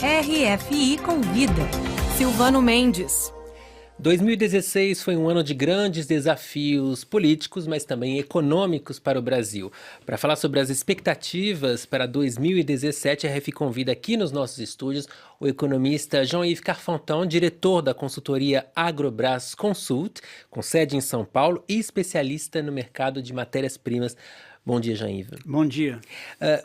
RFI Convida. Silvano Mendes. 2016 foi um ano de grandes desafios políticos, mas também econômicos para o Brasil. Para falar sobre as expectativas para 2017, a RFI convida aqui nos nossos estúdios o economista Jean-Yves Carfanton, diretor da consultoria Agrobras Consult, com sede em São Paulo e especialista no mercado de matérias-primas. Bom dia, Jean-Yves. Bom dia.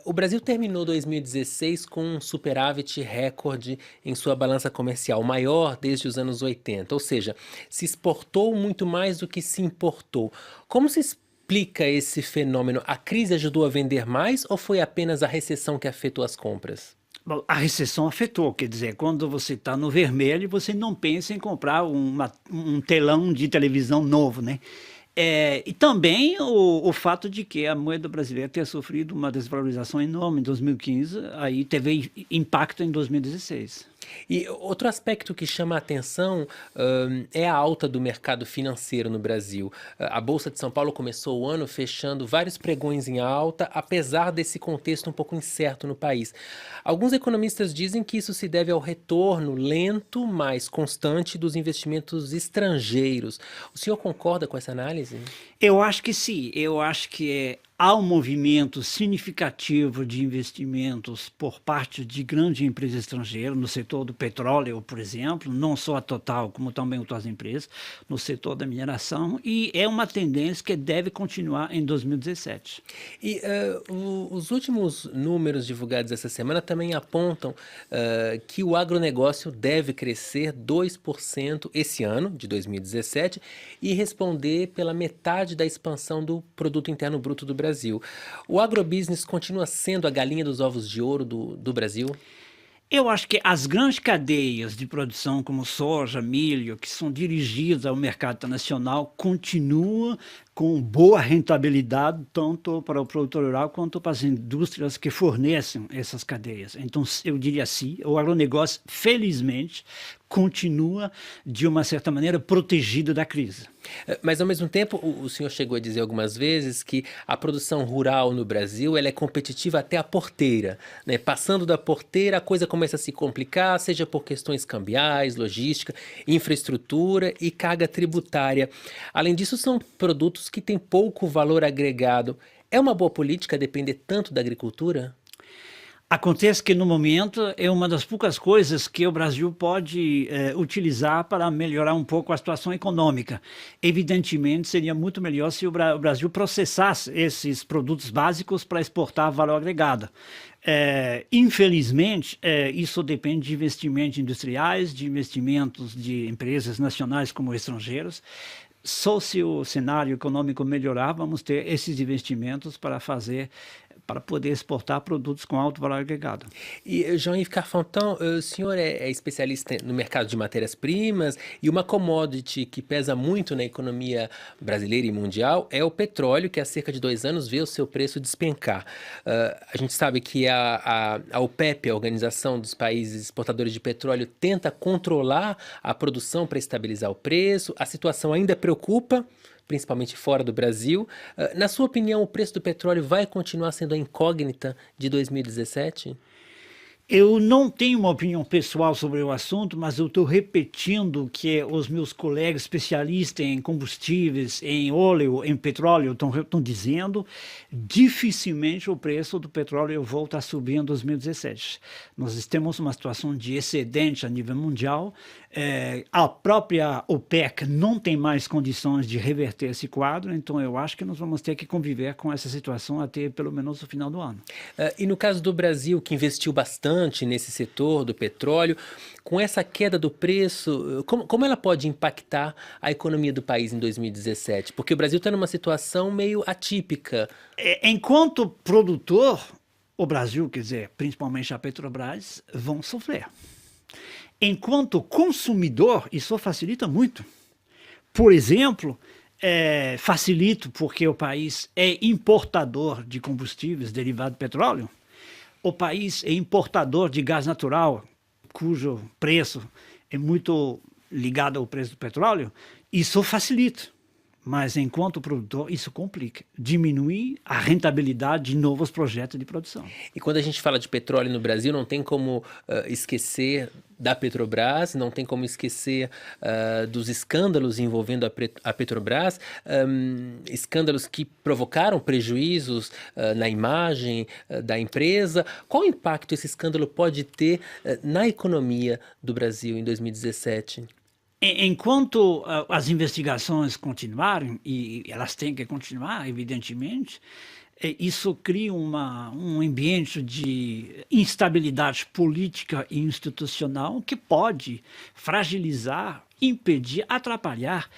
O Brasil terminou 2016 com um superávit recorde em sua balança comercial, maior desde os anos 80, ou seja, se exportou muito mais do que se importou. Como se explica esse fenômeno? A crise ajudou a vender mais ou foi apenas a recessão que afetou as compras? Bom, a recessão afetou, quer dizer, quando você está no vermelho, você não pensa em comprar um telão de televisão novo, né? E também o fato de que a moeda brasileira ter sofrido uma desvalorização enorme em 2015, aí teve impacto em 2016. E outro aspecto que chama a atenção é a alta do mercado financeiro no Brasil. A Bolsa de São Paulo começou o ano fechando vários pregões em alta, apesar desse contexto um pouco incerto no país. Alguns economistas dizem que isso se deve ao retorno lento, mas constante dos investimentos estrangeiros. O senhor concorda com essa análise? Eu acho que sim, eu acho que há um movimento significativo de investimentos por parte de grandes empresas estrangeiras, no setor do petróleo, por exemplo, não só a Total, como também outras empresas, no setor da mineração, e é uma tendência que deve continuar em 2017. E os últimos números divulgados essa semana também apontam que o agronegócio deve crescer 2% esse ano, de 2017, e responder pela metade da expansão do Produto Interno Bruto do Brasil. O agrobusiness continua sendo a galinha dos ovos de ouro do Brasil? Eu acho que as grandes cadeias de produção, como soja, milho, que são dirigidas ao mercado internacional, continuam com boa rentabilidade, tanto para o produtor rural quanto para as indústrias que fornecem essas cadeias. Então, eu diria assim, o agronegócio, felizmente, continua, de uma certa maneira, protegido da crise. Mas, ao mesmo tempo, o senhor chegou a dizer algumas vezes que a produção rural no Brasil ela é competitiva até a porteira, né? Passando da porteira, a coisa começa a se complicar, seja por questões cambiais, logística, infraestrutura e carga tributária. Além disso, são produtos que têm pouco valor agregado. É uma boa política depender tanto da agricultura? Acontece que, no momento, é uma das poucas coisas que o Brasil pode utilizar para melhorar um pouco a situação econômica. Evidentemente, seria muito melhor se o Brasil processasse esses produtos básicos para exportar valor agregado. Infelizmente, isso depende de investimentos industriais, de investimentos de empresas nacionais como estrangeiras. Só se o cenário econômico melhorar, vamos ter esses investimentos para poder exportar produtos com alto valor agregado. E, Jean-Yves Carfanton, o senhor é especialista no mercado de matérias-primas e uma commodity que pesa muito na economia brasileira e mundial é o petróleo, que há cerca de 2 anos vê o seu preço despencar. A gente sabe que a OPEP, a Organização dos Países Exportadores de Petróleo, tenta controlar a produção para estabilizar o preço. A situação ainda preocupa, principalmente fora do Brasil. Na sua opinião, o preço do petróleo vai continuar sendo a incógnita de 2017? Eu não tenho uma opinião pessoal sobre o assunto, mas eu estou repetindo o que os meus colegas especialistas em combustíveis, em óleo, em petróleo estão dizendo. Dificilmente o preço do petróleo volta a subir em 2017. Nós temos uma situação de excedente a nível mundial. A própria OPEC não tem mais condições de reverter esse quadro, então eu acho que nós vamos ter que conviver com essa situação até pelo menos o final do ano. E no caso do Brasil, que investiu bastante nesse setor do petróleo, com essa queda do preço, como ela pode impactar a economia do país em 2017? Porque o Brasil está numa situação meio atípica. Enquanto produtor, o Brasil, quer dizer, principalmente a Petrobras, vão sofrer. Enquanto consumidor, isso facilita muito. Por exemplo, facilita porque o país é importador de combustíveis derivados de petróleo. O país é importador de gás natural, cujo preço é muito ligado ao preço do petróleo. Isso facilita. Mas, enquanto produtor, isso complica. Diminui a rentabilidade de novos projetos de produção. E quando a gente fala de petróleo no Brasil, não tem como esquecer da Petrobras, não tem como esquecer dos escândalos envolvendo a Petrobras, escândalos que provocaram prejuízos na imagem da empresa. Qual impacto esse escândalo pode ter na economia do Brasil em 2017? Enquanto as investigações continuarem, e elas têm que continuar, evidentemente, isso cria um ambiente de instabilidade política e institucional que pode fragilizar, impedir, atrapalhar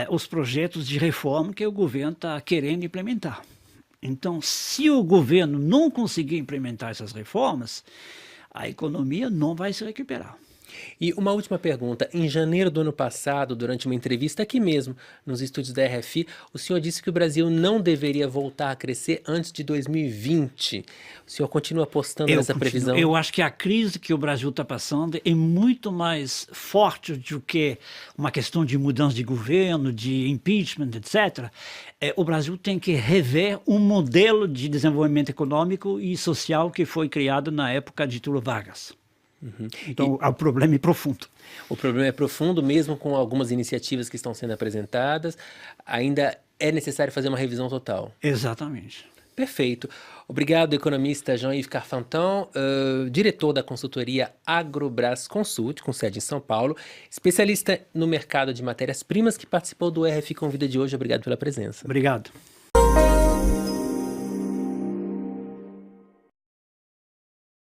os projetos de reforma que o governo está querendo implementar. Então, se o governo não conseguir implementar essas reformas, a economia não vai se recuperar. E uma última pergunta. Em janeiro do ano passado, durante uma entrevista aqui mesmo, nos estúdios da RFI, o senhor disse que o Brasil não deveria voltar a crescer antes de 2020. O senhor continua apostando nessa previsão? Eu acho que a crise que o Brasil está passando é muito mais forte do que uma questão de mudança de governo, de impeachment, etc. O Brasil tem que rever um modelo de desenvolvimento econômico e social que foi criado na época de Getúlio Vargas. Então, o problema é profundo. O problema é profundo, mesmo com algumas iniciativas que estão sendo apresentadas, ainda é necessário fazer uma revisão total. Exatamente. Perfeito. Obrigado, economista Jean-Yves Carfanton, diretor da consultoria Agrobras Consult, com sede em São Paulo, especialista no mercado de matérias-primas, que participou do RFI Convida de hoje. Obrigado pela presença. Obrigado.